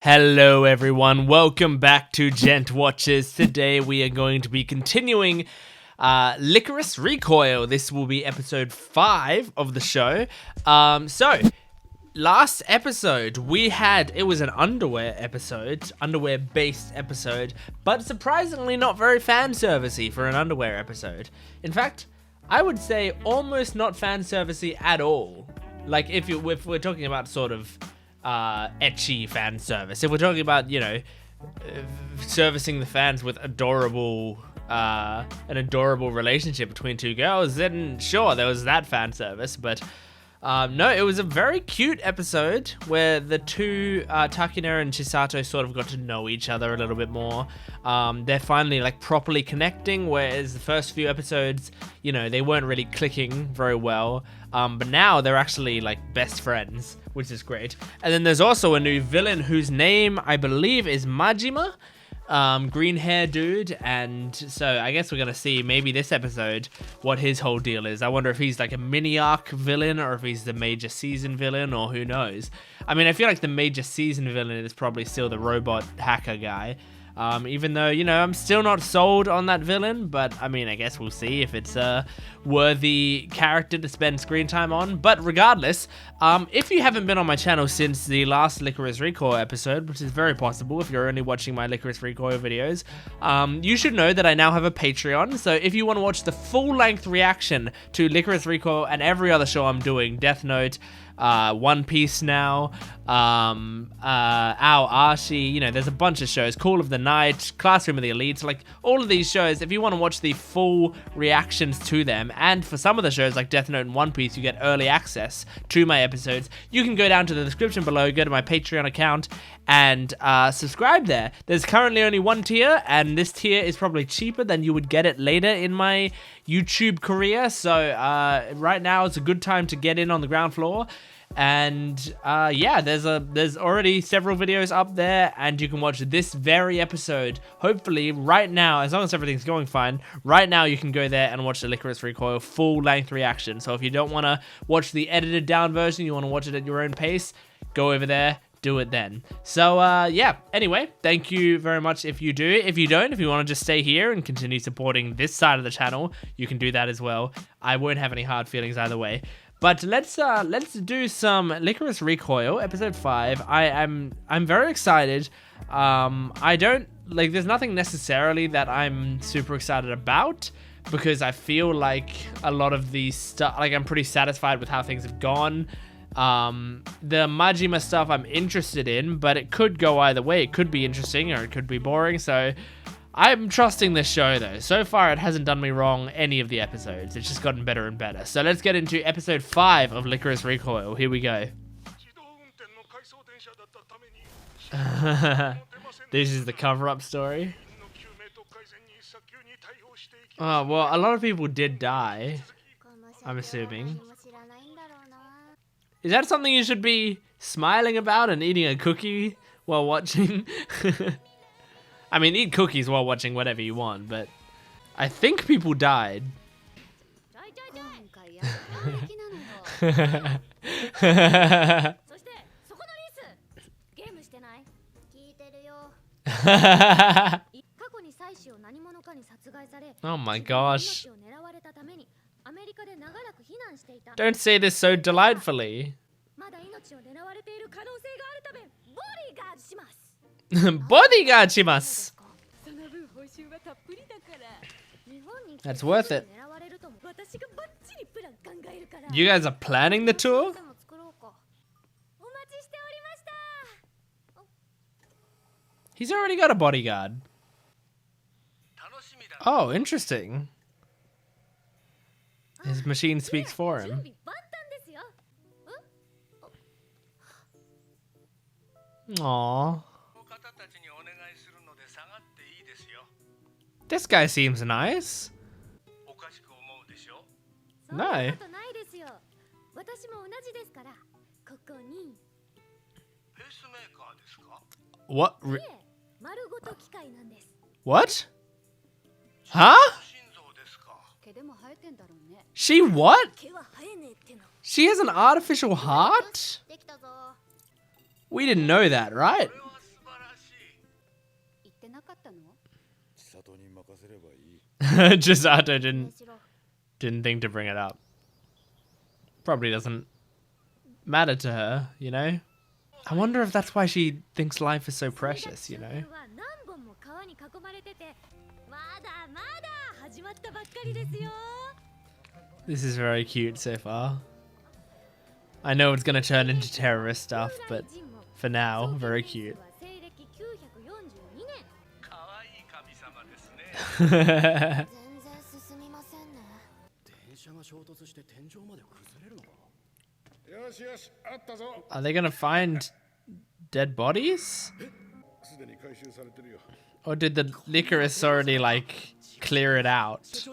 Hello everyone, welcome back to Gent Watches. Today we are going to be continuing Lycoris Recoil. This will be episode 5 of the show. Last episode it was an underwear episode, underwear based episode, but surprisingly not very fan servicey for an underwear episode. In fact, I would say almost not fan servicey at all. Like if we're talking about sort of ecchi fan service. If we're talking about, servicing the fans with an adorable relationship between two girls, then sure, there was that fan service. But no, it was a very cute episode where the two, Takina and Chisato, sort of got to know each other a little bit more. They're finally like properly connecting, whereas the first few episodes, they weren't really clicking very well. But now they're actually like best friends, which is great. And then there's also a new villain whose name I believe is Majima, green hair dude. And so I guess we're gonna see maybe this episode what his whole deal is. I wonder if he's like a mini arc villain or if he's the major season villain, or who knows. I mean, I feel like the major season villain is probably still the robot hacker guy. Even though, I'm still not sold on that villain, but I mean, I guess we'll see if it's a worthy character to spend screen time on. But regardless, if you haven't been on my channel since the last Lycoris Recoil episode, which is very possible if you're only watching my Lycoris Recoil videos, you should know that I now have a Patreon. So if you want to watch the full-length reaction to Lycoris Recoil and every other show I'm doing, Death Note, One Piece now, Aoashi, there's a bunch of shows, Call of the Night, Classroom of the Elites, like all of these shows, if you want to watch the full reactions to them, and for some of the shows like Death Note and One Piece, you get early access to my episodes, you can go down to the description below, go to my Patreon account, and subscribe there. There's currently only one tier, and this tier is probably cheaper than you would get it later in my YouTube career, so right now it's a good time to get in on the ground floor. And yeah, there's already several videos up there, and you can watch this very episode hopefully right now, as long as everything's going fine. Right now you can go there and watch the Lycoris Recoil full length reaction. So if you don't want to watch the edited down version, you want to watch it at your own pace, go over there, do it then. So yeah, anyway, thank you very much if you do. If you don't, if you want to just stay here and continue supporting this side of the channel, you can do that as well. I won't have any hard feelings either way. But let's do some Lycoris Recoil episode 5. I'm very excited. I don't like, there's nothing necessarily that I'm super excited about, because I feel like a lot of these stuff, like I'm pretty satisfied with how things have gone. The Majima stuff I'm interested in, but it could go either way. It could be interesting or it could be boring, so I'm trusting this show though. So far it hasn't done me wrong any of the episodes. It's just gotten better and better. So let's get into episode 5 of Lycoris Recoil. Here we go. This is the cover-up story. Oh, well, a lot of people did die, I'm assuming. Is that something you should be smiling about and eating a cookie while watching? I mean, eat cookies while watching whatever you want, but I think people died. Oh my gosh. Don't say this so delightfully. Bodyguard shimasu. That's worth it. You guys are planning the tour? He's already got a bodyguard. Oh, interesting. His machine speaks for him. Aww. This guy seems nice. No. What? What? Huh? She what? She has an artificial heart? We didn't know that, right? Chisato didn't think to bring it up. Probably doesn't matter to her, you know? I wonder if that's why she thinks life is so precious, you know? This is very cute so far. I know it's gonna turn into terrorist stuff, but for now, very cute. Are they gonna find dead bodies? Or did the Lycoris already, like, clear it out?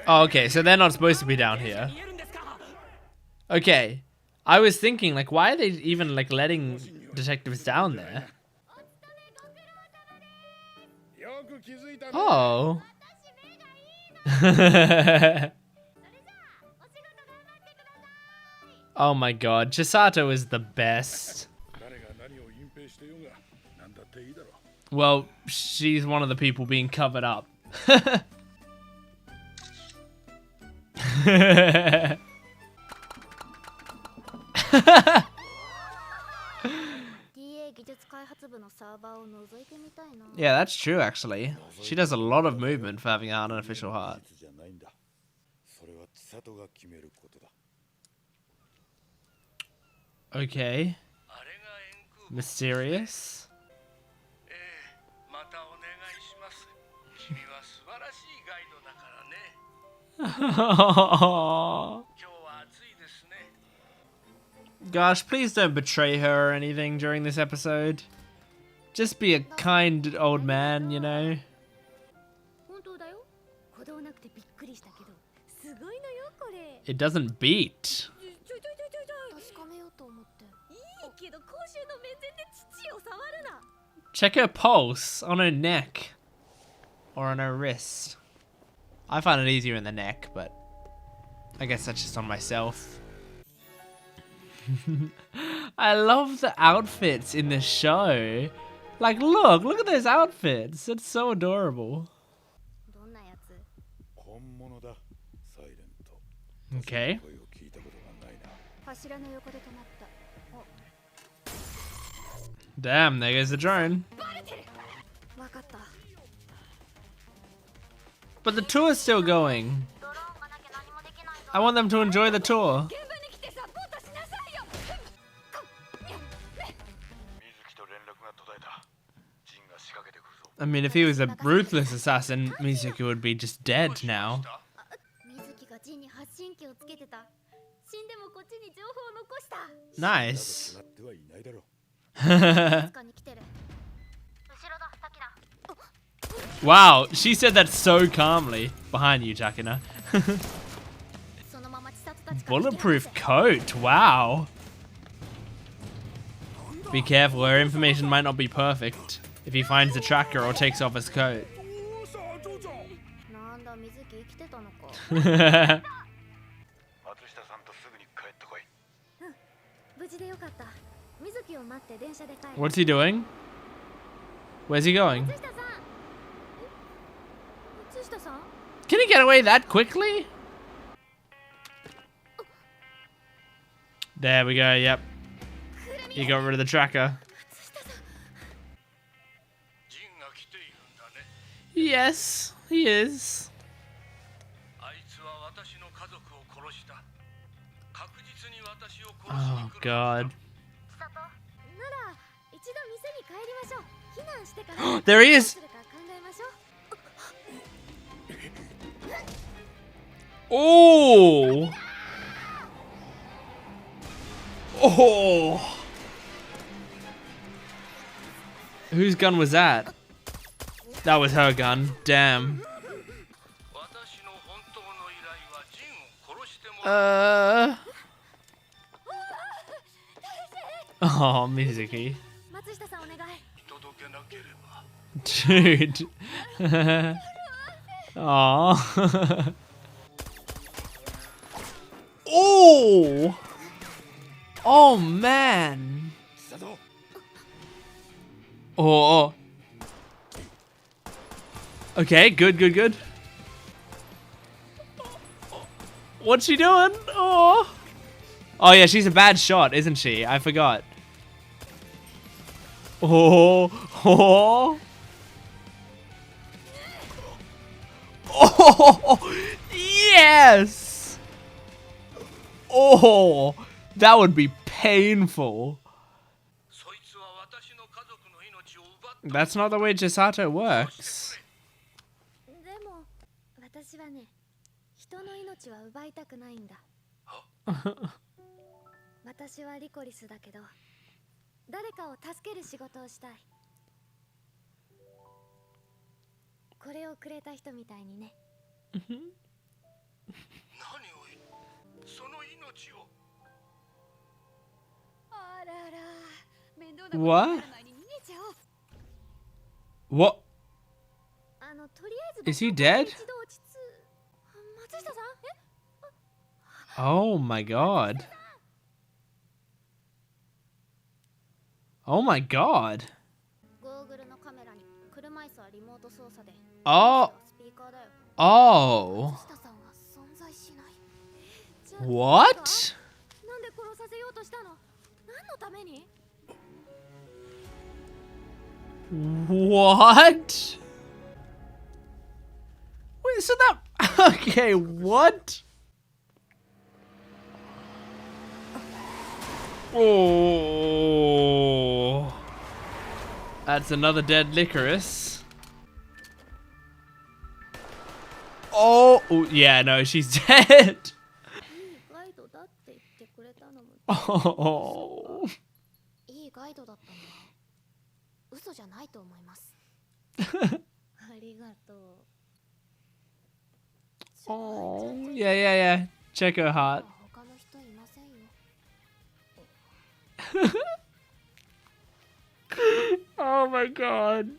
Oh, okay, so they're not supposed to be down here. Okay. I was thinking, like, why are they even, like, letting detectives down there? Oh. Oh my god, Chisato is the best. Well, she's one of the people being covered up. Yeah, that's true actually. She does a lot of movement for having an artificial heart. Okay. Mysterious. Gosh, please don't betray her or anything during this episode. Just be a kind old man, you know? It doesn't beat. Check her pulse on her neck. Or on her wrist. I find it easier in the neck, but I guess that's just on myself. I love the outfits in this show. Like, look at those outfits. It's so adorable. Okay. Damn, there goes the drone. But the tour's still going. I want them to enjoy the tour. I mean, if he was a ruthless assassin, Mizuki would be just dead now. Nice. Wow, she said that so calmly. Behind you, Takina. Bulletproof coat, wow. Be careful, her information might not be perfect if he finds the tracker or takes off his coat. What's he doing? Where's he going? Can he get away that quickly? There we go, yep. He got rid of the tracker. Yes, he is. Oh, God. There he is! Oh! Oh! Whose gun was that? That was her gun. Damn. Oh, Mizuki. Dude. Aww. Oh! Oh, man. Oh. Okay, good. What's she doing? Oh. Oh yeah, she's a bad shot, isn't she? I forgot. Oh. Yes. Oh, that would be painful. That's not the way Chisato works. でも私はね、人の命は奪いたくないんだ。私はリコリスだけど、誰かを助ける仕事をしたい。これをくれた人みたいにね。何をその命を。あらら、面倒なことになる前に逃げちゃおう。What? とりあえず Is he dead? 一度落ち着松下さん？え？Oh my god. Oh my god. ゴーグルのカメラに車椅子はリモート操作で。Oh. スピーカーだよ。Oh. 松下さんは存在しない。じゃあ What? なんで殺させようとしたの？何のために？ What? Wait, so that... Okay, what? Oh. That's another dead Lycoris. Oh, yeah, no, she's dead. Oh. いいガイドだったんだ。嘘じゃないと思います。ありがとう。Oh, yeah. Check her heart. 他の人いませんよ。Oh my god.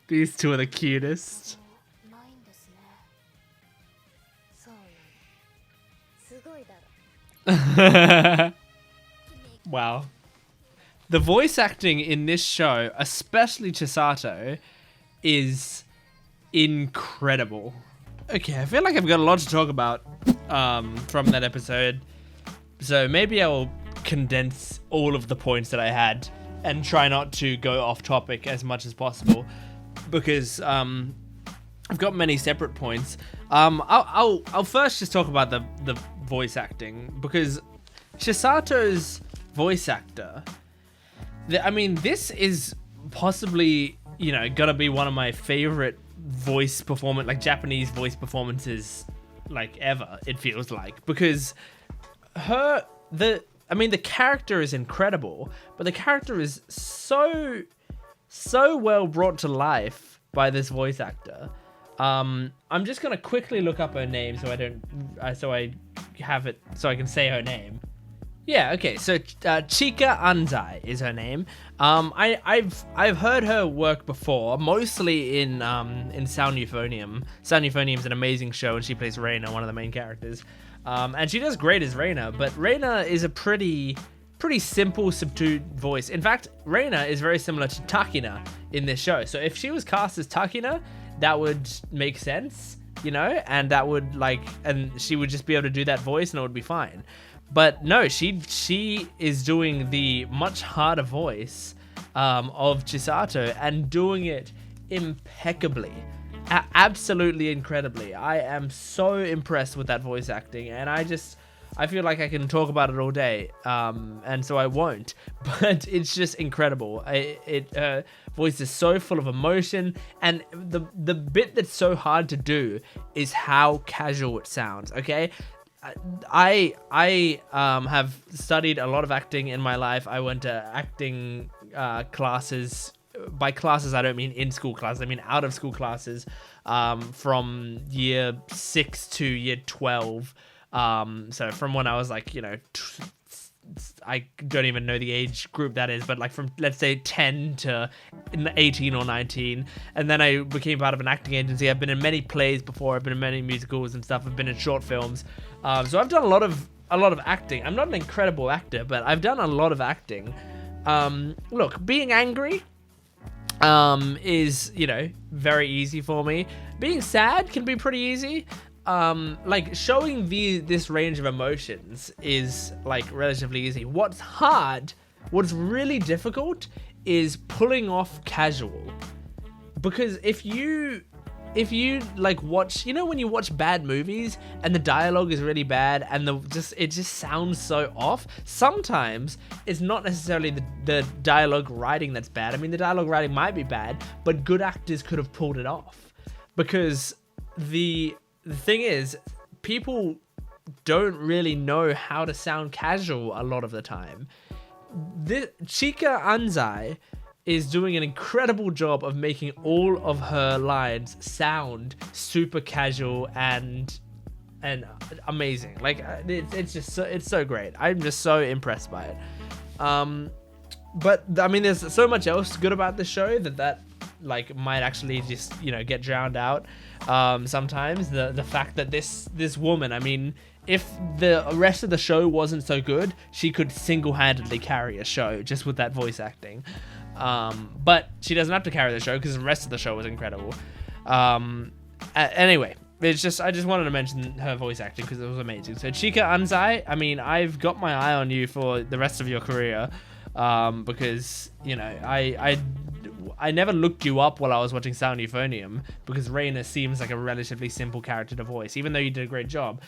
These two are the cutest. ないんですね。そうよ。すごいだろ。Wow. The voice acting in this show, especially Chisato, is incredible. Okay, I feel like I've got a lot to talk about from that episode. So maybe I'll condense all of the points that I had and try not to go off topic as much as possible, because I've got many separate points. I'll first just talk about the voice acting, because Chisato's voice actor, I mean, this is possibly, you know, gonna be one of my favorite voice performance, like Japanese voice performances, like ever, it feels like, because the character is incredible, but the character is so well brought to life by this voice actor. I'm just gonna quickly look up her name so I can say her name. Yeah, okay, so Chika Anzai is her name. I've heard her work before, mostly in Sound Euphonium. Sound Euphonium is an amazing show, and she plays Reina, one of the main characters. And she does great as Reina, but Reina is a pretty simple, subdued voice. In fact, Reina is very similar to Takina in this show. So if she was cast as Takina, that would make sense, you know, and that would and she would just be able to do that voice and it would be fine. But no, she is doing the much harder voice of Chisato and doing it impeccably. Absolutely incredibly. I am so impressed with that voice acting, and I feel like I can talk about it all day, and so I won't, but it's just incredible. Voice is so full of emotion, and the bit that's so hard to do is how casual it sounds, okay? I have studied a lot of acting in my life. I went to acting classes. By classes, I don't mean in-school classes. I mean out-of-school classes from year 6 to year 12. So from when I was like, you know, I don't even know the age group that is, but like from, let's say, 10 to 18 or 19. And then I became part of an acting agency. I've been in many plays before. I've been in many musicals and stuff. I've been in short films. So I've done a lot of acting. I'm not an incredible actor, but I've done a lot of acting. Look, being angry is, you know, very easy for me. Being sad can be pretty easy. Like showing this range of emotions is like relatively easy. What's hard, what's really difficult is pulling off casual. Because if you like watch, you know, when you watch bad movies and the dialogue is really bad and it just sounds so off, sometimes it's not necessarily the dialogue writing that's bad. I mean, the dialogue writing might be bad, but good actors could have pulled it off. Because the thing is, people don't really know how to sound casual a lot of the time. Chika Anzai is doing an incredible job of making all of her lines sound super casual and amazing. Like it's just so great. I'm just so impressed by it. But I mean, there's so much else good about the show that like might actually just, you know, get drowned out. Sometimes the fact that this woman, I mean, if the rest of the show wasn't so good, she could single-handedly carry a show just with that voice acting. But she doesn't have to carry the show because the rest of the show was incredible. Anyway, I just wanted to mention her voice acting because it was amazing. So Chika Anzai, I mean, I've got my eye on you for the rest of your career, because, you know, I never looked you up while I was watching Sound Euphonium because Reina seems like a relatively simple character to voice, even though you did a great job.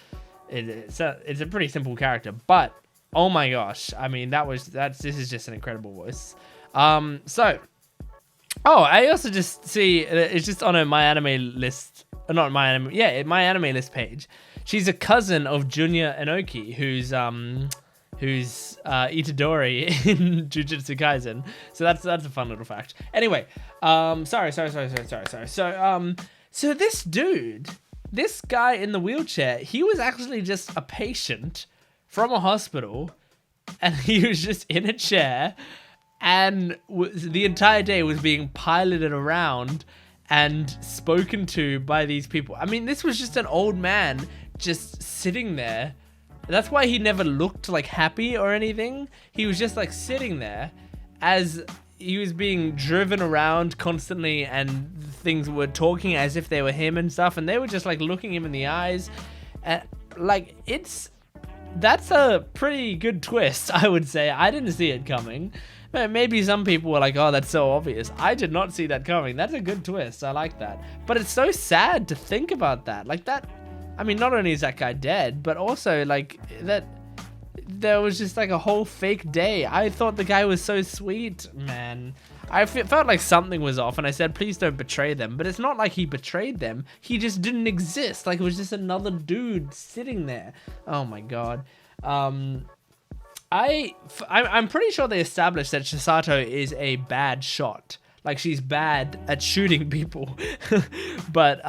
It's a pretty simple character, but oh my gosh, I mean, this is just an incredible voice. I also just see it's just on my anime list, my anime list page. She's a cousin of Junya Enoki, who's Itadori in Jujutsu Kaisen. So that's a fun little fact. Anyway, sorry. So this dude, this guy in the wheelchair, he was actually just a patient from a hospital, and he was just in a chair, and the entire day was being piloted around and spoken to by these people. I mean, this was just an old man just sitting there. That's why he never looked like happy or anything. He was just like sitting there as he was being driven around constantly, and things were talking as if they were him and stuff, and they were just like looking him in the eyes. And like, that's a pretty good twist, I would say. I didn't see it coming. Maybe some people were like, oh, that's so obvious. I did not see that coming. That's a good twist. I like that. But it's so sad to think about that. Like that, I mean, not only is that guy dead, but also like that there was just like a whole fake day. I thought the guy was so sweet, man. I felt like something was off, and I said, please don't betray them. But it's not like he betrayed them. He just didn't exist. Like, it was just another dude sitting there. Oh my god. I'm pretty sure they established that Chisato is a bad shot. Like, she's bad at shooting people. But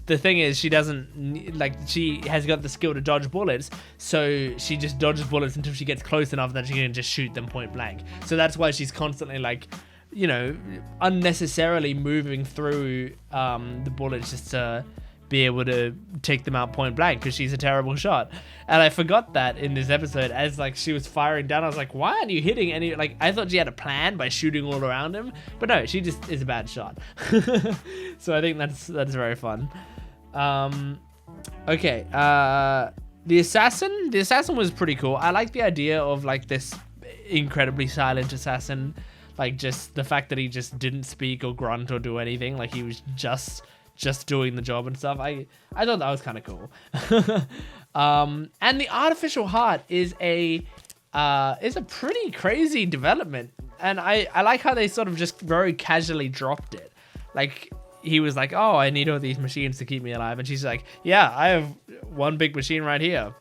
the thing is, she doesn't, like, she has got the skill to dodge bullets, so she just dodges bullets until she gets close enough that she can just shoot them point blank. So that's why she's constantly, like, you know, unnecessarily moving through the bullets just to be able to take them out point blank, because she's a terrible shot. And I forgot that in this episode, as like she was firing down, I was like, why aren't you hitting any? Like, I thought she had a plan by shooting all around him, but no, she just is a bad shot. So I think that's very fun. Okay, the assassin was pretty cool. I like the idea of like this incredibly silent assassin, like just the fact that he just didn't speak or grunt or do anything, like he was just doing the job and stuff. I thought that was kind of cool. And the artificial heart is a pretty crazy development, and I like how they sort of just very casually dropped it. Like, he was like, oh, I need all these machines to keep me alive, and she's like, yeah, I have one big machine right here.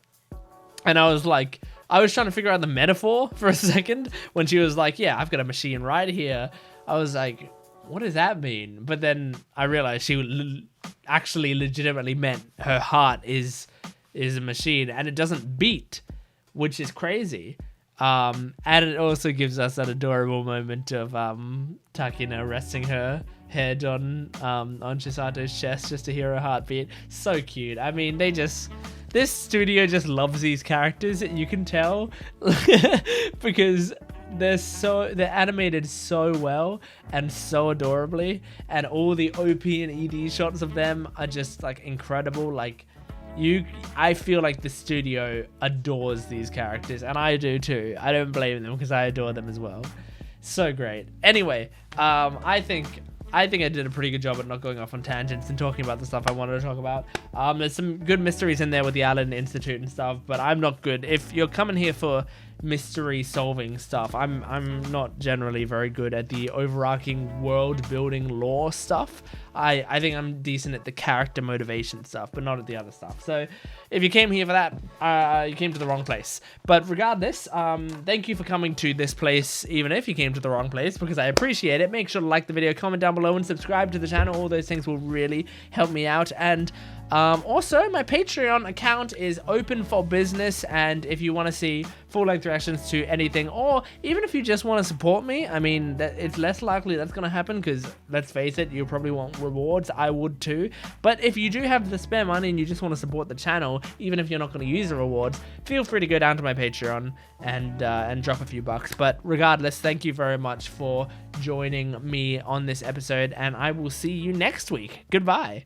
And I was like, I was trying to figure out the metaphor for a second when she was like, yeah, I've got a machine right here. I was like, what does that mean? But then I realized she actually legitimately meant her heart is a machine, and it doesn't beat, which is crazy. And it also gives us that adorable moment of Takina resting her head on Chisato's chest just to hear her heartbeat. So cute. I mean, this studio just loves these characters, you can tell, because they're animated so well and so adorably, and all the OP and ED shots of them are just like incredible. Like I feel like the studio adores these characters, and I do too. I don't blame them because I adore them as well. So great. Anyway, I think I did a pretty good job at not going off on tangents and talking about the stuff I wanted to talk about. There's some good mysteries in there with the Allen Institute and stuff, but I'm not good. If you're coming here for mystery solving stuff, I'm not generally very good at the overarching world building lore stuff. I think I'm decent at the character motivation stuff, but not at the other stuff. So if you came here for that, you came to the wrong place. But regardless, thank you for coming to this place, even if you came to the wrong place, because I appreciate it. Make sure to like the video, comment down below, and subscribe to the channel. All those things will really help me out. And also, my Patreon account is open for business, and if you want to see full-length reactions to anything, or even if you just want to support me, I mean, it's less likely that's going to happen, because let's face it, you probably want rewards. I would too. But if you do have the spare money and you just want to support the channel, even if you're not going to use the rewards, feel free to go down to my Patreon and drop a few bucks. But regardless, thank you very much for joining me on this episode, and I will see you next week. Goodbye.